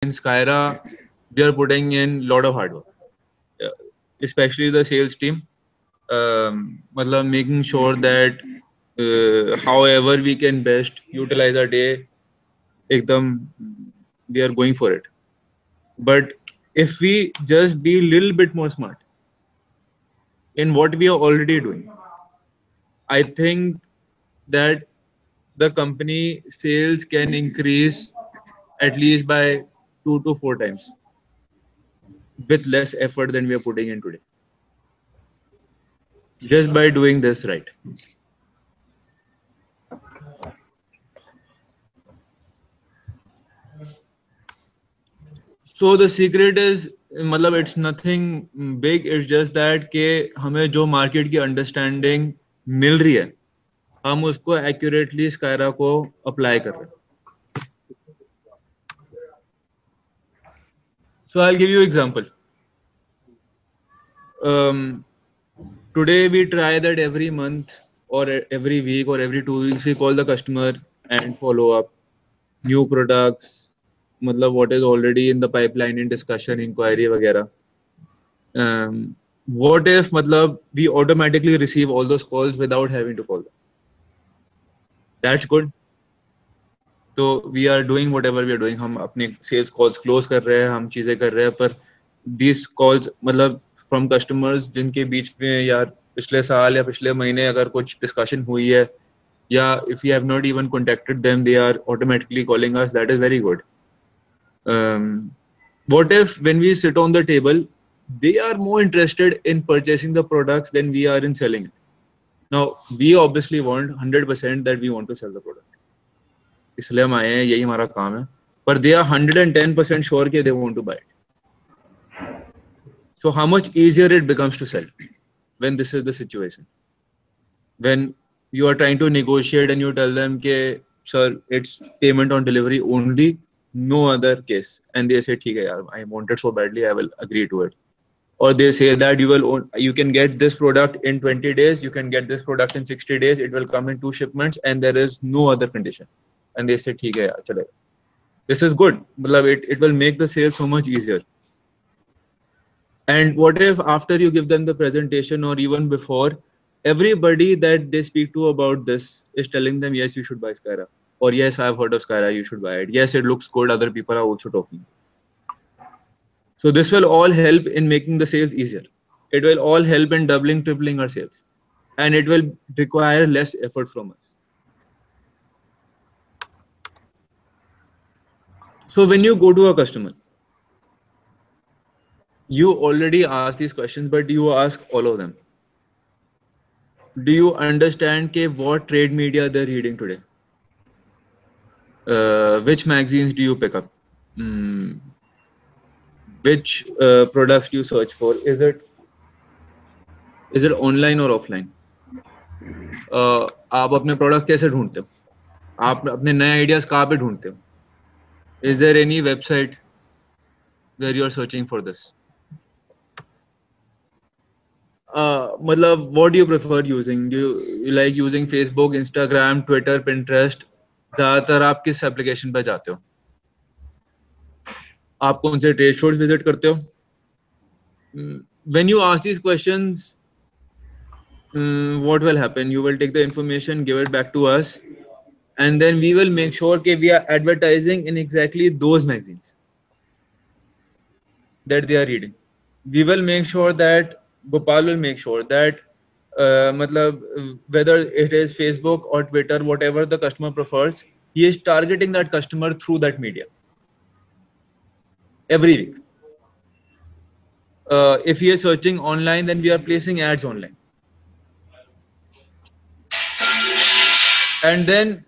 in Skyra, we are putting in a lot of hard work, uh, especially the sales team. मतलब making sure that however we can best utilize our day, एकदम we are going for it. But if we just be a little bit more smart in what we are already doing, I think that the company sales can increase at least by 2 to 4 times with less effort than we are putting in today, just by doing this right. So the secret is, मतलब it's nothing big. It's just that कि हमें जो market की understanding मिल रही है, हम उसको accurately Skyra को apply कर रहे हैं. So I'll give you example. Um, Today we try that every month or every week or every 2 weeks we call the customer and follow up new products, मतलब what is already in the pipeline in discussion, inquiry वगैरह. What if मतलब we automatically receive all those calls without having to call them? That's good. So we are doing whatever we are doing. हम अपने sales calls close कर रहे हैं, हम चीजें कर रहे हैं, पर these calls मतलब from customers जिनके बीच में यार पिछले साल या पिछले महीने अगर कुछ discussion हुई है, या if we have not even contacted them, they are automatically calling us. That is very good. What if when we sit on the table, they are more interested in purchasing the products than we are in selling it? Now, we obviously want 100% that we want to sell the product. इसलिए हम आए हैं, यही हमारा काम है. But they are 110% sure that they want to buy it. So how much easier it becomes to sell when this is the situation? When you are trying to negotiate and you tell them, "Ke, sir, it's payment on delivery only, no other case," and they say, "ठीक है यार, I want it so badly, I will agree to it." Or they say that you can get this product in 20 days, you can get this product in 60 days, it will come in 2 shipments, and there is no other condition. And they say, "ठीक है यार, चलेगा." This is good. मतलब it will make the sale so much easier. And what if after you give them the presentation or even before, everybody that they speak to about this is telling them, "Yes, you should buy Skyra," or "Yes, I've heard of Skyra, you should buy it. Yes, it looks good, other people are also talking." So this will all help in making the sales easier. It will all help in doubling, tripling our sales, and it will require less effort from us. So when you go to a customer, you already ask these questions, but you ask all of them. Do you understand what trade media they're reading today? Which magazines do you pick up? Which products do you search for? Is it online or offline? आप अपने product कैसे ढूंढते हो? आप अपने नए ideas कहाँ पे ढूंढते हो? Is there any website where you are searching for this? मतलब what do you prefer using? Do you like using Facebook, Instagram, Twitter, Pinterest? ज़्यादातर आप किस एप्लीकेशन पे जाते हो? आप कौन से ट्रेड शोज विजिट करते हो? When you ask these questions, what will happen? You will take the information, give it back to us, and then we will make sure that we are advertising in exactly those magazines that they are reading. We will make sure that Gopal will make sure that whether it is Facebook or Twitter, whatever the customer prefers, he is targeting that customer through that media every week. If he is searching online, then we are placing ads online. And then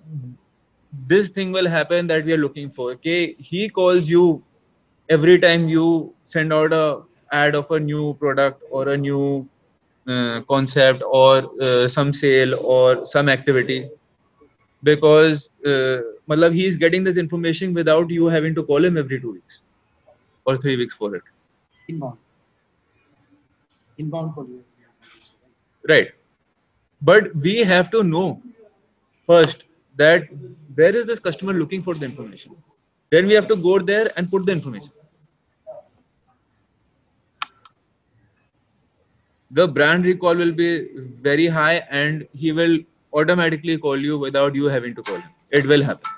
this thing will happen that we are looking for. Okay, he calls you every time you send out a ad of a new product or a new concept or some sale or some activity, because he is getting this information without you having to call him every 2 weeks or 3 weeks for it. Inbound for you. Right. But we have to know first that where is this customer looking for the information? Then we have to go there and put the information. The brand recall will be very high and he will automatically call you without you having to call him. It will happen.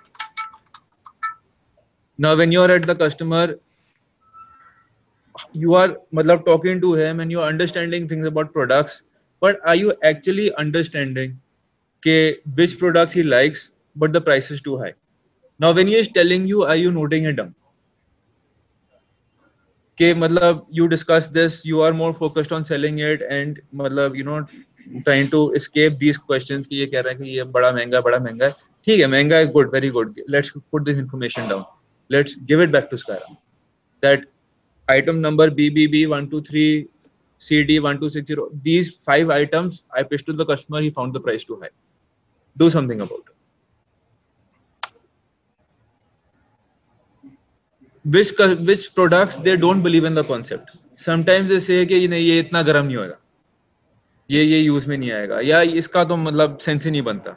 Now, when you're at the customer, you are talking to him and you're understanding things about products, but are you actually understanding which products he likes, but the price is too high? Now, when he is telling you, are you noting it down? You discuss this, you are more focused on selling it and trying to escape these questions कि ये कह रहा है कि ये बड़ा महंगा है ठीक है महंगा है good very good let's put this information down, let's give it back to Skyra that item number BBB 123 CD 1260, these 5 items I pitched to the customer, he found the price too high, do something about it. Which products they don't believe in the concept. Sometimes they say कि नहीं ये इतना गर्म नहीं होगा, ये use में नहीं आएगा, या इसका तो सेंस ही नहीं बनता,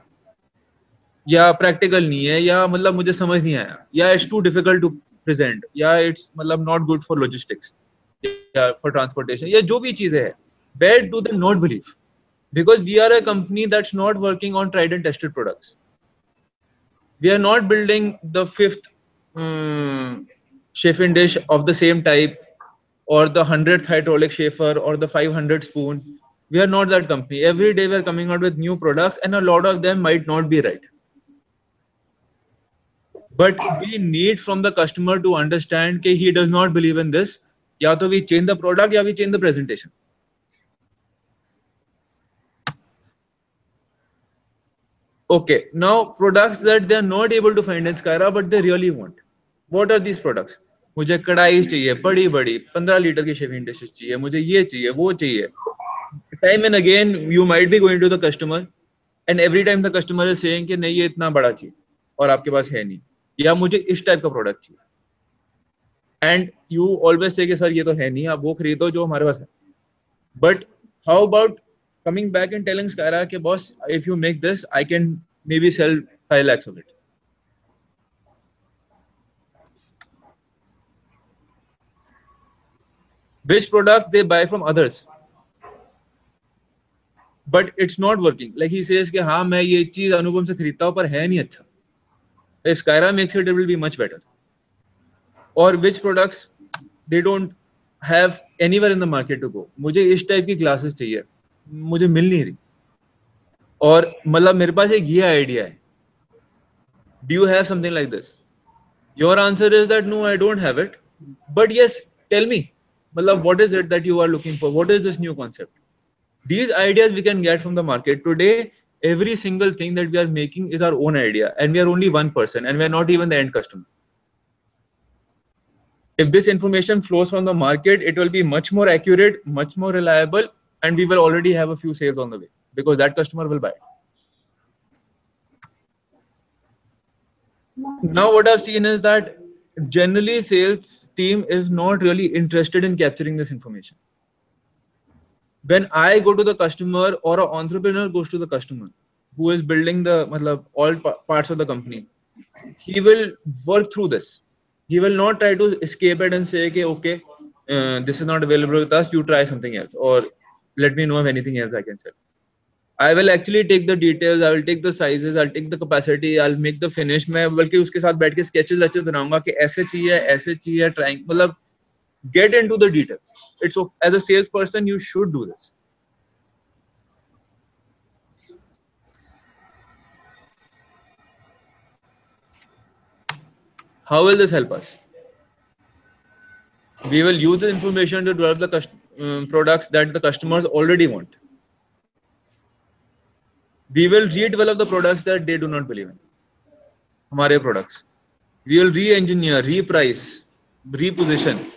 या प्रैक्टिकल नहीं है, या मुझे समझ नहीं आया, या it's too difficult to present, या it's not good for logistics या फॉर ट्रांसपोर्टेशन, या जो भी चीजें है. Where do they not believe? Because we are a company that's not working on tried and tested products. We are not building the 5th chefing dish of the same type or the 100th hydraulic chafer or the 500th spoon. We are not that company. Every day we are coming out with new products and a lot of them might not be right. But we need from the customer to understand that he does not believe in this. Ya to we change the product ya we change the presentation. Okay, now products that they are not able to find in Skyra but they really want. What are these products? मुझे कढ़ाई चाहिए बड़ी बड़ी 15 litre की shaving dishes चाहिए, मुझे ये चाहिए वो चाहिए. Time and again you might be going to the customer and every time the customer is saying कि नहीं ये इतना बड़ा चाहिए और आपके पास है नहीं, या मुझे इस टाइप का प्रोडक्ट चाहिए, and you always say कि सर ये तो है नहीं, आप वो खरीदो जो हमारे पास है. But how about coming back and telling Skyra कि boss if you make this I can maybe sell 5 lakhs of it. Which products they buy from others, but it's not working. Like he says कि हाँ मैं ये चीज अनुपम से खरीदता हूँ पर है नहीं अच्छा. If Skyra makes it, it will be much better. Or which products they don't have anywhere in the market to go. मुझे इस टाइप की ग्लासेस चाहिए, मुझे मिल नहीं रही, और मेरे पास एक ये आइडिया है. Do you have something like this? Your answer is that no, I don't have it. But yes, tell me. What is it that you are looking for? What is this new concept? These ideas we can get from the market. Today, every single thing that we are making is our own idea and we are only one person and we are not even the end customer. If this information flows from the market, it will be much more accurate, much more reliable, and we will already have a few sales on the way because that customer will buy it. Now what I've seen is that generally sales team is not really interested in capturing this information. When I go to the customer or an entrepreneur goes to the customer who is building the all parts of the company, he will work through this. He will not try to escape it and say, okay, this is not available with us, you try something else, or let me know if anything else I can sell. I will actually take the details, I will take the sizes, I'll take the capacity, I'll make the finish. मैं बल्कि उसके साथ बैठ के sketches अच्छे बनाऊंगा कि ऐसे चाहिए, trying, get into the details. It's as a salesperson, you should do this. How will this help us? We will use the information to develop the products that the customers already want. We will redevelop the products that they do not believe in. हमारे products. We will re-engineer, reprice, reposition.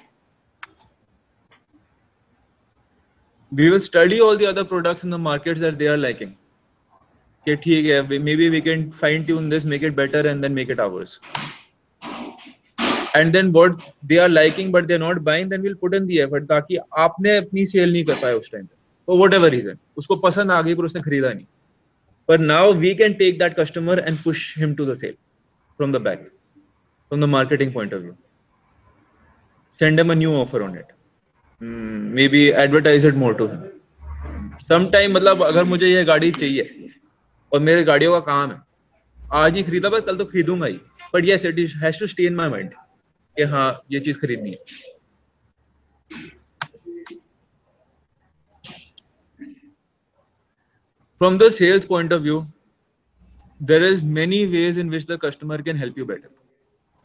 We will study all the other products in the markets that they are liking. Okay, ठीक है, maybe we can fine tune this, make it better, and then make it ours. And then what they are liking but they're not buying, then we'll put in the effort ताकि आपने अपनी cell नहीं कर पाए उस time पे for whatever reason. उसको पसंद आ गई पर उसने खरीदा नहीं. But now we can take that customer and push him to the sale from the back. from the marketing point of view. Send him a new offer on it. Maybe advertise it more to him. Sometime मतलब अगर मुझे ये गाड़ी चाहिए और मेरे गाड़ियों का काम है, आज ही खरीदा बस कल तो खरीदूंगा ही, but yes it has to stay in my mind कि हाँ ये चीज खरीदनी है. From the sales point of view, there is many ways in which the customer can help you better.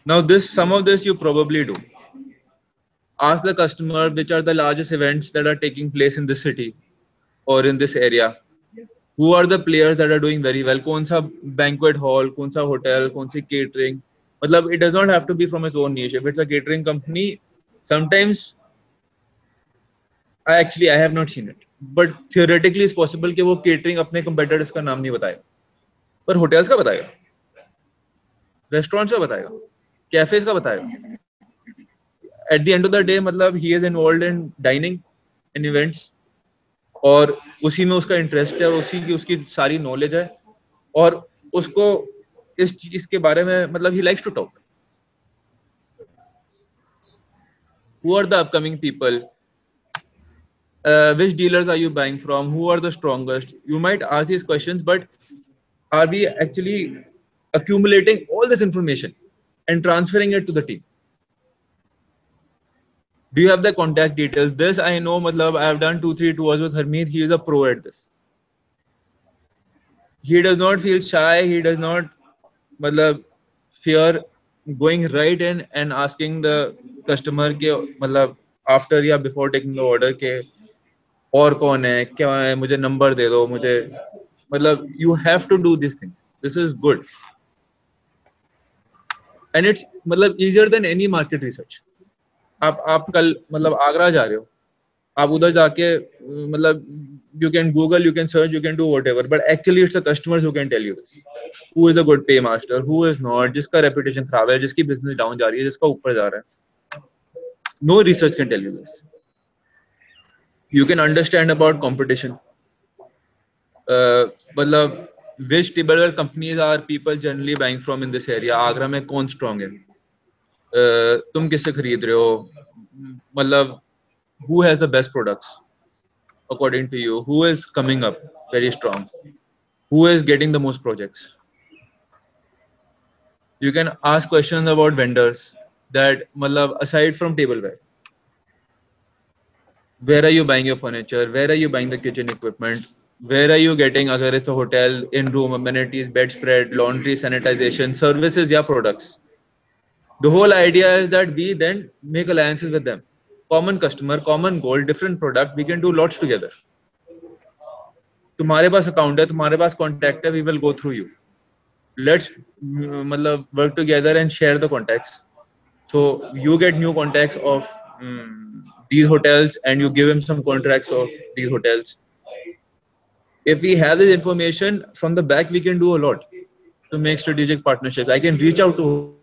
Now some of this you probably do. Ask the customer which are the largest events that are taking place in this city or in this area. Who are the players that are doing very well? कौन सा banquet hall, कौन सा hotel, कौन सी catering. मतलब it does not have to be from its own niche. If it's a catering company, sometimes I have not seen it, but theoretically it's possible कि वो catering अपने competitors का नाम नहीं बताएगा, पर hotels का बताएगा, restaurants का बताएगा, cafes का बताएगा. At the end of the day, मतलब he is involved in dining and events, और उसी में उसका इंटरेस्ट है, उसी की उसकी सारी नॉलेज है, और उसको इस चीज के बारे में मतलब he likes to talk. Who are the upcoming people? Which dealers are you buying from? Who are the strongest? You might ask these questions, but are we actually accumulating all this information and transferring it to the team? Do you have the contact details? This I know, matlab, I have done 2-3 tours with Harmeet. He is a pro at this. He does not feel shy. He does not fear going right in and asking the customer के मतलब after या before taking the order के और कौन है, क्या है, मुझे नंबर दे दो, मुझे मतलब you have to do these things. This is good. And it's मतलब easier than any market research. आप कल मतलब आगरा जा रहे हो, आप उधर जाके मतलब you can Google, you can search, you can do whatever, but actually it's the customers who can tell you this. Who is a good paymaster, who is not, जिसका reputation खराब है, जिसकी business down जा रही है, जिसका ऊपर जा रहा है. No research can tell you this. You can understand about competition. मतलब which tableware companies are people generally buying from in this area? Agra में कौन strong है? तुम किससे खरीद रहे हो? मतलब who has the best products according to you? Who is coming up very strong? Who is getting the most projects? You can ask questions about vendors that मतलब aside from tableware, where are you buying your furniture? Where are you buying the kitchen equipment? Where are you getting, agar it's a hotel, in-room amenities, bedspread, laundry, sanitization, services, या products? The whole idea is that we then make alliances with them. Common customer, common goal, different product. We can do lots together. तुम्हारे पास account है, तुम्हारे पास contact है, we will go through you. Let's मतलब work together and share the contacts. So you get new contacts of these hotels and you give him some contracts of these hotels. If we have this information from the back, we can do a lot to make strategic partnerships. I can reach out to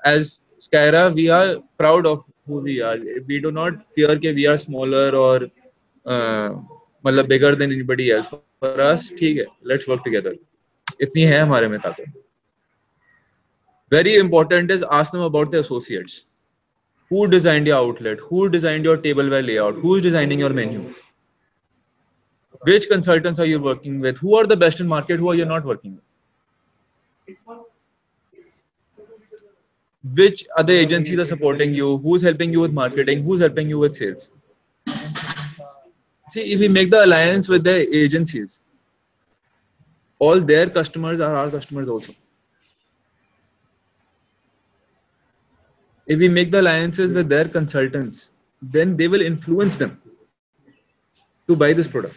as Skyra, we are proud of who we are. We do not fear that we are smaller or bigger than anybody else. For us, ठीक है, let's work together. इतनी है हमारे में ताकत. Very important is ask them about the associates. Who designed your outlet? Who designed your tableware layout? Who is designing your menu? Which consultants are you working with? Who are the best in market? Who are you not working with? Which other agencies are supporting you? Who's helping you with marketing? Who's helping you with sales? See, if we make the alliance with the agencies, all their customers are our customers also. If we make the alliances with their consultants, then they will influence them to buy this product.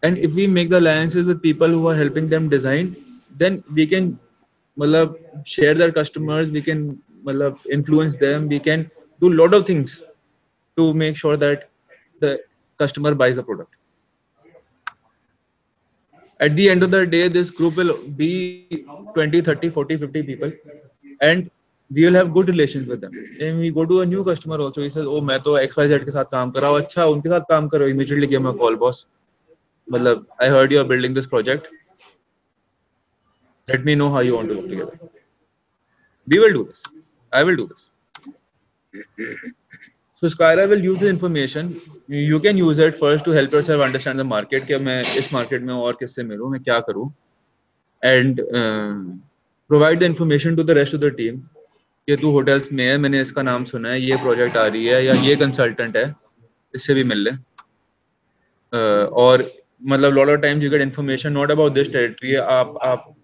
And if we make the alliances with people who are helping them design, then we can share their customers, we can influence them, we can do a lot of things to make sure that the customer buys the product. At the end of the day, this group will be 20, 30, 40, 50 people, and we will have good relations with them. And we go to a new customer also, he says, oh, मैं तो XYZ के साथ काम कर रहा हूँ, अच्छा उनके साथ काम करो, immediately give him a call, boss. I heard you are building this project. Let me know how you want to work together. We will do this. I will do this. So Skyra will use the information. You can use it first to help yourself understand the market. कि मैं इस market में और किससे मिलूँ, मैं क्या करूँ, and provide the information to the rest of the team. कि तू hotels में है, मैंने इसका नाम सुना है, ये project आ रही है, या ये consultant है, इससे भी मिल ले. और मतलब lot of times you get information not about this territory. आप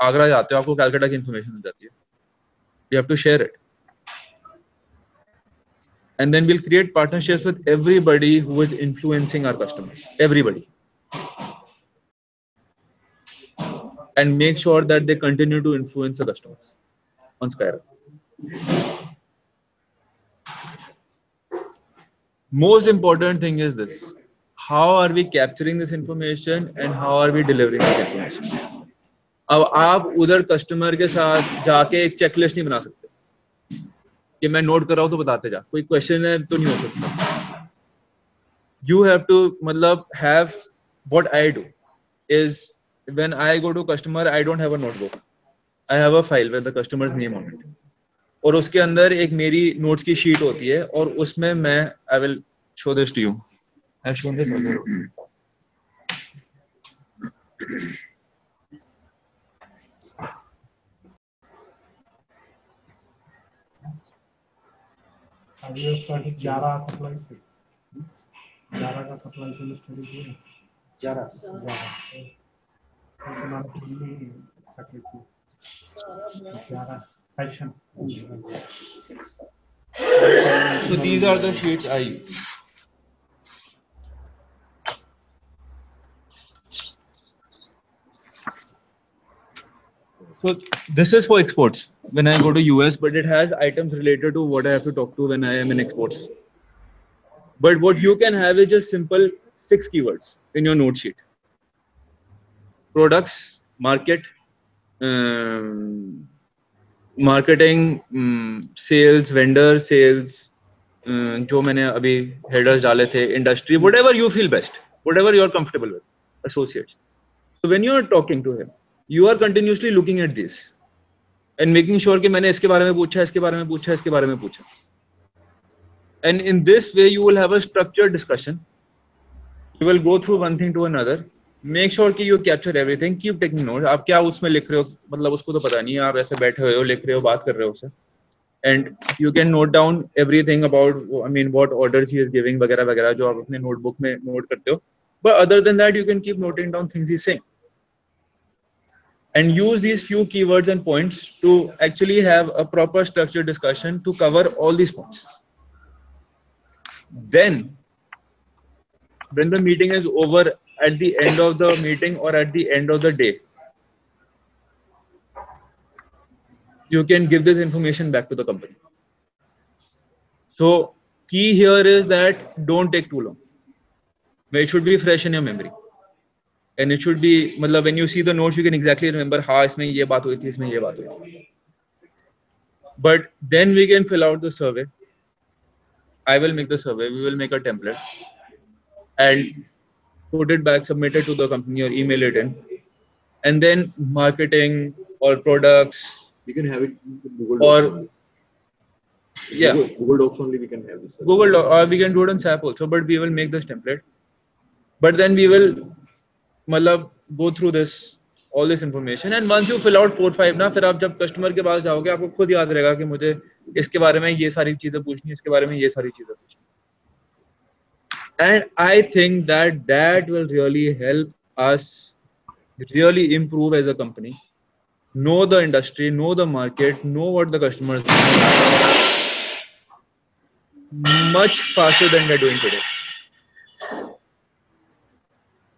आगरा जाते हो, आपको कलकत्ता की information मिल जाती है. You have to share it. And then we'll create partnerships with everybody who is influencing our customers. Everybody. And make sure that they continue to influence the customers on Skyra. Most important thing is this. How are we capturing this information and how are we delivering this information? अब आप उधर customer के साथ जाके एक checklist नहीं बना सकते कि मैं नोट कर रहा हूं तो बताते जा, कोई क्वेश्चन है तो नहीं हो सकता. You have to मतलब have what I do is when I go to customer, I don't have a notebook. I have a file with the customer's name on it. और उसके अंदर एक मेरी नोट्स की शीट होती है और उसमें मैं I will show this to you. I've shown this earlier. Have you started Skyra supply? Skyra का supply से study किया? Skyra. Skyra fashion. So these are the sheets I use. So this is for exports when I go to US, but it has items related to what I have to talk to when I am in exports. But what you can have is just simple 6 keywords in your note sheet. Products, market, marketing, sales, vendor, sales, जो मैंने अभी headers डाले थे, industry, whatever you feel best, whatever you are comfortable with, associates. So when you are talking to him, you are continuously looking at this and making sure कि मैंने इसके बारे में पूछा, इसके बारे में पूछा, इसके बारे में पूछा. And in this way, you will have a structured discussion. You will go through one thing to another. Make sure कि you capture everything. Keep taking notes. आप क्या उसमें लिख रहे हो, मतलब उसको तो पता नहीं है, आप ऐसे बैठे हुए हो, लिख रहे हो, बात कर रहे हो उससे. And you can note down everything about, I mean, what orders he is giving, वगैरह वगैरह जो आप अपने notebook में note करते हो. But other than that, you can keep noting down things he's saying. And use these few keywords and points to actually have a proper structured discussion to cover all these points. Then, when the meeting is over, at the end of the meeting or at the end of the day, you can give this information back to the company. So, key here is that don't take too long. It should be fresh in your memory. And it should be, मतलब when you see the notes, you can exactly remember, हाँ इसमें ये बात हुई थी, इसमें ये बात हुई थी. But then we can fill out the survey. I will make the survey. We will make a template and put it back, submit it to the company or email it in. And then marketing or products. We can have it in Google or Docs. Yeah, Google Docs only we can have this. Google Docs, or we can do it on SAP also. But we will make this template. But then we will मतलब go through this all this information, and once you fill out 4-5 ना, फिर आप जब customer के पास जाओगे आपको खुद याद रहेगा कि मुझे इसके बारे में ये सारी चीजें पूछनी है, इसके बारे में ये सारी चीजें पूछनी. And I think that will really help us really improve as a company, know the industry, know the market, know what the customers want much faster than we're doing today.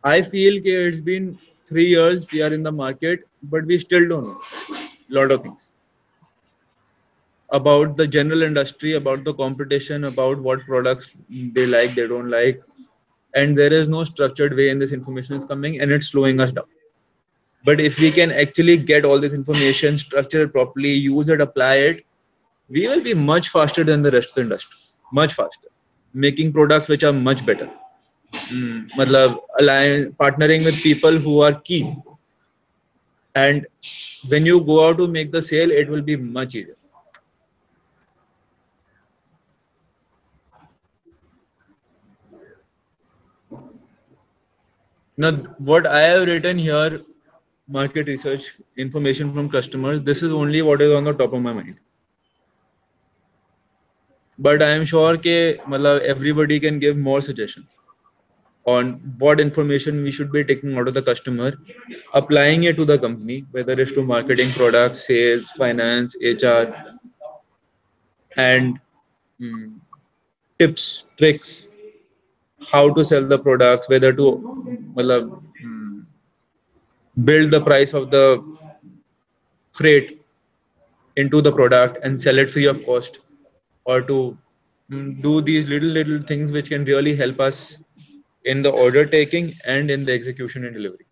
I feel that it's been 3 years we are in the market, but we still don't know a lot of things about the general industry, about the competition, about what products they like, they don't like. And there is no structured way in this information is coming, and it's slowing us down. But if we can actually get all this information, structure it properly, use it, apply it, we will be much faster than the rest of the industry. Much faster. Making products which are much better. मतलब partnering with people who are key And when you go out to make the sale, it will be much easier. Now, what I have written here, market research, information from customers, this is only what is on the top of my mind. But I am sure that everybody can give more suggestions on what information we should be taking out of the customer, applying it to the company, whether it's to marketing, products, sales, finance, HR, and tips, tricks, how to sell the products, whether to build the price of the freight into the product and sell it free of cost, or to do these little things which can really help us in the order taking and in the execution and delivery.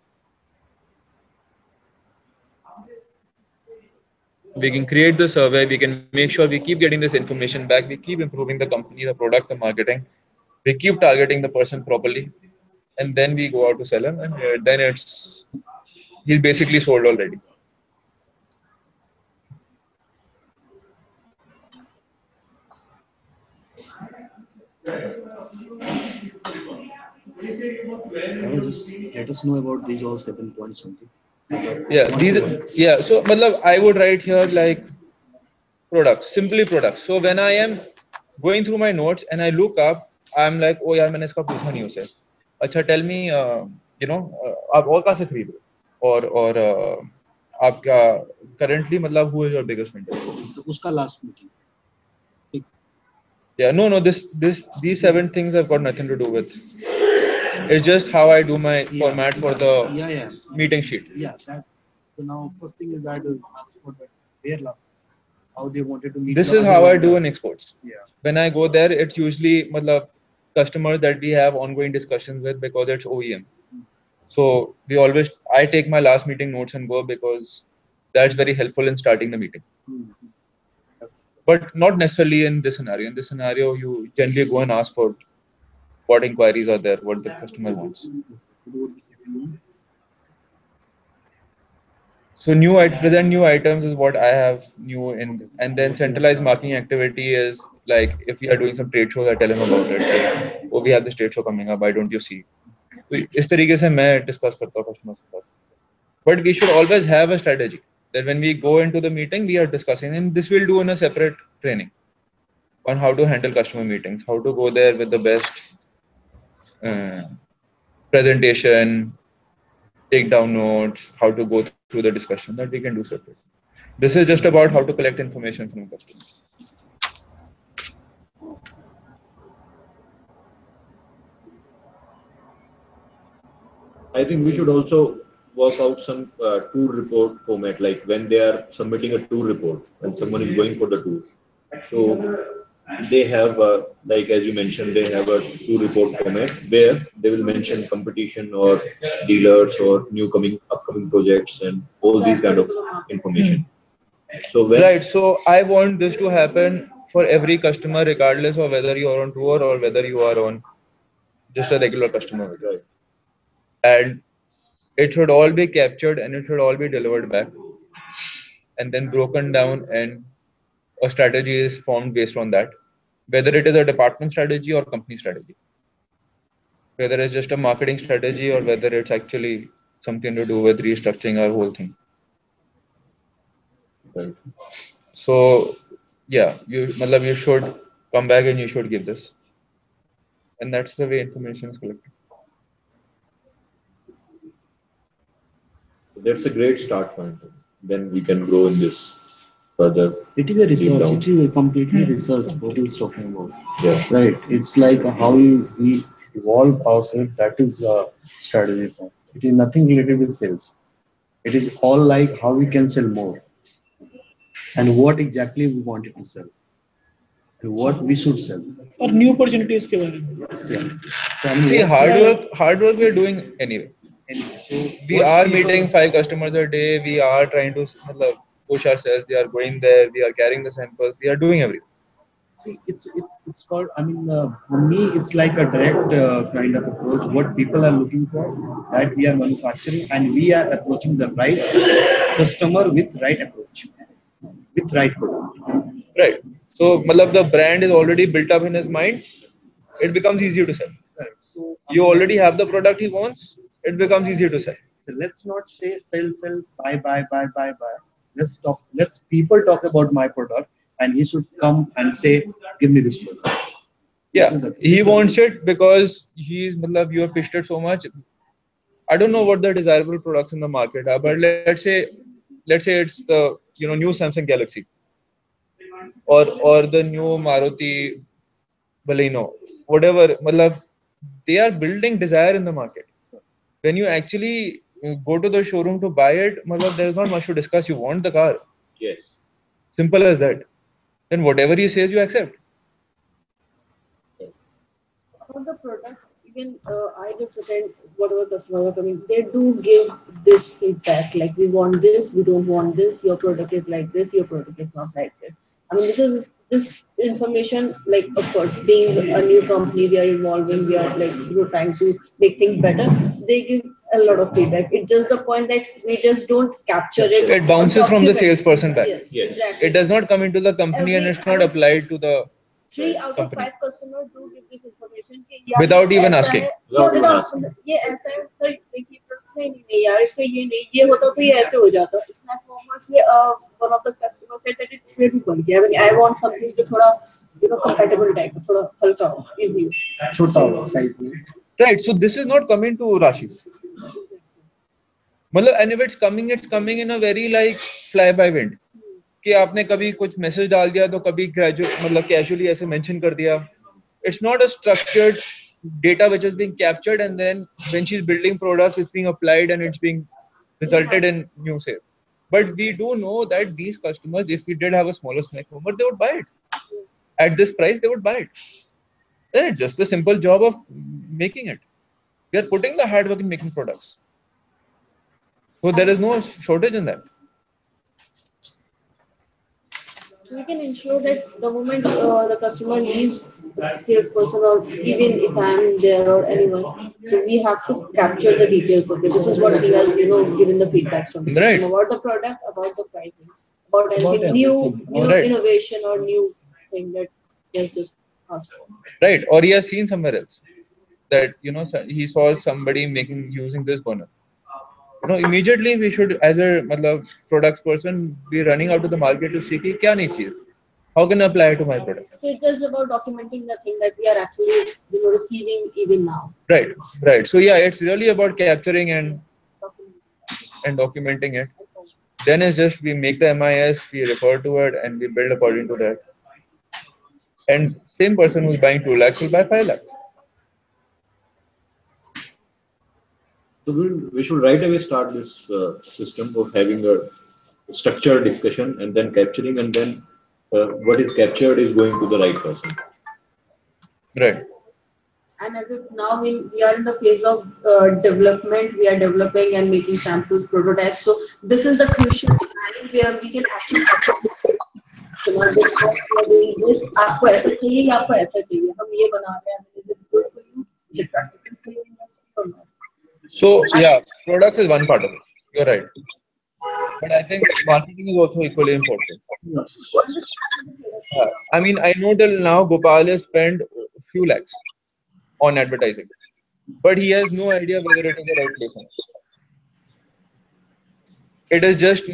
We can create the survey, we can make sure we keep getting this information back, we keep improving the company, the products, the marketing, we keep targeting the person properly, and then we go out to sell him, and then he's basically sold already. Just let us know about these all 7 points something. Yeah, so I would write here like products, simply products. So when I am going through my notes and I look up, I'm like, oh yeah, मैंने इसका पूछा नहीं उसे. अच्छा, tell me, आप और कहाँ से खरीद रहे हो, और आपका currently who is your biggest vendor? उसका last meeting. Yeah, no, these 7 things have got nothing to do with. It's just how I do my format for the meeting sheet. Yeah, that. So now first thing is that ask for their last. How they wanted to meet. This is how I do in exports. Yeah. When I go there, it's usually customers that we have ongoing discussions with, because it's OEM. So I take my last meeting notes and go, because that's very helpful in starting the meeting. But not necessarily in this scenario. In this scenario, you generally go and ask for what inquiries are there, what the customer wants. So present new items is what I have new in, and then centralized marketing activity is like if we are doing some trade shows, I tell him about it. Like, oh, we have this trade show coming up. Why don't you see? So इस तरीके से मैं discuss करता हूँ customers के साथ. But we should always have a strategy that when we go into the meeting, we are discussing, and this we'll do in a separate training on how to handle customer meetings, how to go there with the best presentation, take down notes, how to go through the discussion, that we can do separately. This is just about how to collect information from customers. I think we should also work out some tour report format, like when they are submitting a tour report, when someone is going for the tour. So they have, like as you mentioned, they have a tour report format where they will mention competition or dealers or upcoming projects and all these kind of information. So right. So I want this to happen for every customer, regardless of whether you are on tour or whether you are on just a regular customer. Right. And it should all be captured and it should all be delivered back and then broken down, and a strategy is formed based on that, whether it is a department strategy or company strategy, whether it's just a marketing strategy or whether it's actually something to do with restructuring our whole thing. Right. So yeah, you should come back and you should give this, and that's the way information is collected. That's a great start point. Then we can grow in this further. It is a research. It is a completely research. What he's talking about. Yeah. Right. It's like how we evolve ourselves. That is a strategy. It is nothing related with sales. It is all like how we can sell more, and what exactly we wanted to sell, and what we should sell. और new opportunities के बारे में. Yeah. So, See, hard work we are doing anyway. So we are meeting 5 customers a day. We are trying to push ourselves. We are going there. We are carrying the samples. We are doing everything. See, it's called. I mean, for me, it's like a direct kind of approach. What people are looking for, that we are manufacturing, and we are approaching the right customer with right approach, with right product. Right. So, matlab, the brand is already built up in his mind. It becomes easier to sell. Correct. So You already have the product he wants. It becomes easier to sell. so let's not say sell, sell, buy. Let's talk. Let's people talk about my product, and he should come and say, "Give me this product." Yeah, This is the- he wants it because matlab, you have pitched it so much. I don't know what the desirable products in the market are, but let's say it's the new Samsung Galaxy or the new Maruti Baleno, whatever. Matlab, they are building desire in the market. When you actually go to the showroom to buy it, matlab, there's not much to discuss. You want the car. Yes. Simple as that. Then whatever he says, you accept. About the products, even I just attend whatever customers are coming, they do give this feedback like we want this, we don't want this, your product is like this, your product is not like this. I mean, this information, like of course, being a new company, we are evolving, we are like trying to make things better. They give a lot of feedback. It's just the point that we just don't capture it. It or bounces from the document. salesperson back. Yes, Yes. exactly. It does not come into the company and it's not applied to the 3 out of company. 5 customers do give this information कि यार Without ये even ऐसा asking. है, Without even without asking. ये ऐसा है sir देखिए product नहीं नहीं यार इसमें ये नहीं ये होता तो ये ऐसे हो जाता स्नैक कॉमर्स में one of the customers said that it's really bulky. I mean I want something जो थोड़ा compatible type थोड़ा हल्का हो easy हो छोटा हो size में. Right. So this is not coming to Rashi. मतलब and if it's coming in a very like fly by wind. कि आपने कभी कुछ मैसेज डाल दिया तो कभी ग्रेजुएट मतलब कैजुअली ऐसे मेंशन कर दिया. It's not a structured data which is being captured and then when she's building products it's being applied and it's being resulted in new sales. But we do know that these customers, if we did have a smaller snack number, they would buy it. At this price, they would buy it. Then it's just a simple job of making it. We are putting the hard work in making products. So there is no shortage in that. we can ensure that the moment the customer leaves, the salesperson or even if I'm there or anyone, so we have to capture the details of it. This is what he has, given the feedbacks from the Right. customer about the product, about the pricing, about anything About new, everything. new Right. innovation or new thing that he has just asked for. Right. Or he has seen somewhere else that, he saw somebody using this burner. Immediately we should, as a products person, be running out to the market to see कि क्या नहीं चाहिए. How can I apply it to my product? So it's just about documenting the thing that we are actually, receiving even now. Right. Right. So yeah, it's really about capturing and Documenting. documenting it. Then it's just we make the MIS, we refer to it, and we build according to that. And same person who's buying 2 lakhs will buy 5 lakhs. So we should right away start this system of having a structured discussion and then capturing, and then what is captured is going to the right person. Right. And as of now, we are in the phase of development. We are developing and making samples, prototypes. So this is the crucial time where we can actually this आपको ऐसा चाहिए या आपको ऐसा चाहिए हम ये बना रहे हैं is it good for you is it practical for your industry or not. So yeah, products is one part of it. You're right. But I think marketing is also equally important. I mean, I know till now Gopal has spent a few lakhs on advertising, but he has no idea whether it is the right place. It is just,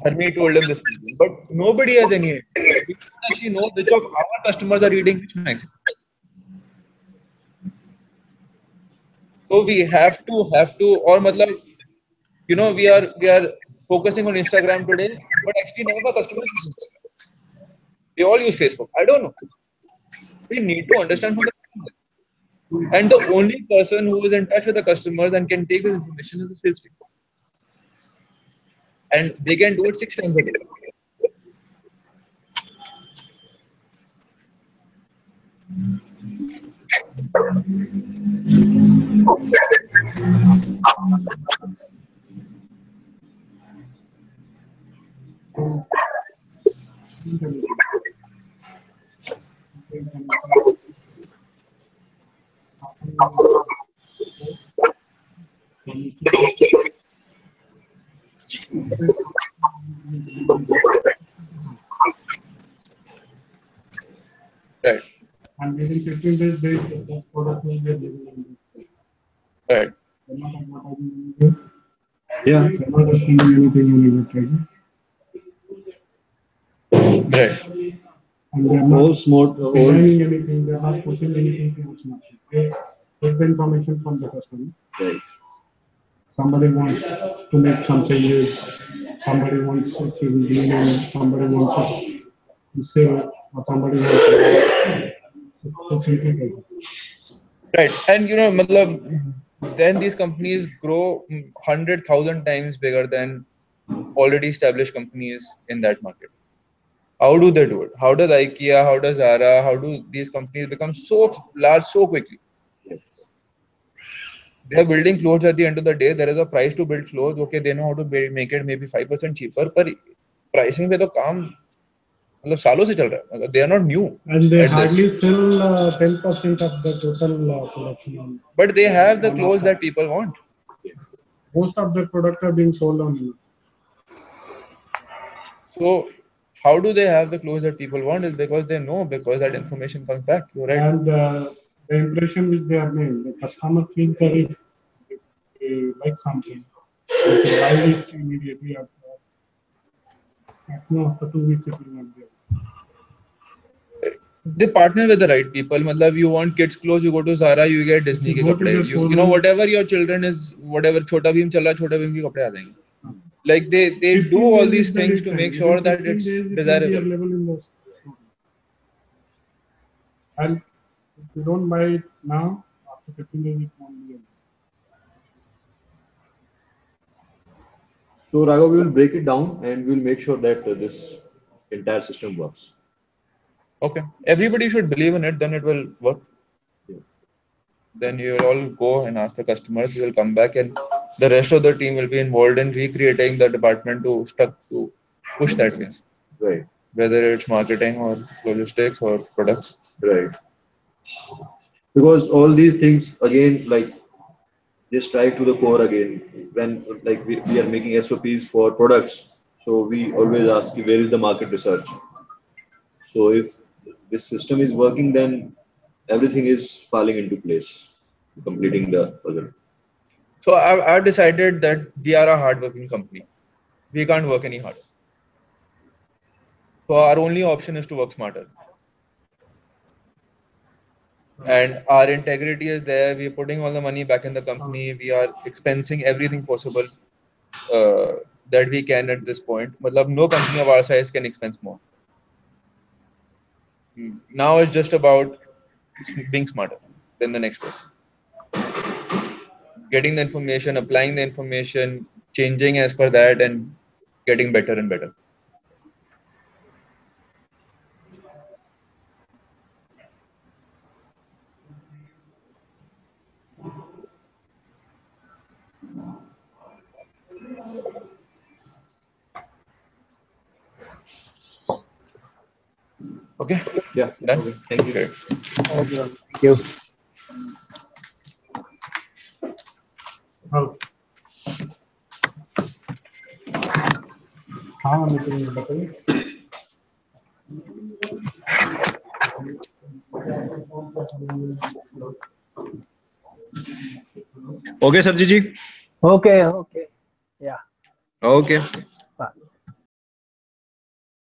Harmi told him this, but nobody has any idea. We don't actually know which of our customers are reading which magazine. So we have to, or we are focusing on Instagram today, but actually none of our customers use Instagram. They all use Facebook. I don't know. We need to understand who the customer is. And the only person who is in touch with the customers and can take this information is the sales team. And they can do it 6 times a day. Right. And within 15 days, the product will be available. Right. They're not advertising anything. Yeah. They're not spending anything on advertising. Right. And they're not All smart, all designing anything, they're not pushing anything towards market. They take the information from the customer. right. Somebody wants to make some changes, somebody wants to rename, somebody wants to sell, or somebody wants to simply take it. Right. And matlab, then these companies grow 100,000 times bigger than already established companies in that market. How do they do it? How does IKEA, how does Zara, how do these companies become so large so quickly? They are building clothes at the end of the day. There is a price to build clothes. Okay, they know how to make it maybe 5% cheaper. But pricing पे तो काम मतलब सालों से चल रहा है. They are not new. And they at hardly this. sell 10% of the total production. But they have the on clothes offer. that people want. Most of the products are being sold on. So how do they have the clothes that people want? Is because they know, because that information comes back. You're right. And the impression which they are made, the customer feels that if they like something, they should buy it immediately after. Maximum after 2 weeks it will not be. They partner with the right people. Matlab, you want kids clothes, you go to Zara, you get Disney ke You go to kapde. the You know showroom. whatever your children is, whatever Chota Bheem chal raha, Chota Bheem ke kapde aa jayenge. Like they 15 do all days these is the things lead to time. make Within sure that 15 it's days it will be desirable. available in the showroom. And if you don't buy it now, after 15 days it won't be available. So Raghav, we will break it down and we will make sure that this entire system works. Okay. Everybody should believe in it, then it will work. Yeah. Then you will all go and ask the customers, you will come back and the rest of the team will be involved in recreating the department to push that phase. Right. Whether it's marketing or logistics or products. Right. Because all these things again, like they strike to the core again. When like we are making SOPs for products, so we always ask where is the market research. So if this system is working, then everything is falling into place, completing the puzzle. So I've decided that we are a hardworking company. We can't work any harder. So our only option is to work smarter. And our integrity is there. We're putting all the money back in the company. We are expensing everything possible that we can at this point. Matlab, no company of our size can expense more. Now it's just about being smarter than the next person. Getting the information, applying the information, changing as per that, and getting better and better. Okay. Yeah. Done. Okay. Thank you. Okay. Thank you. Oh. हाँ लेकिन बताइए Okay, Sarji ji. Okay, okay. Yeah. Okay.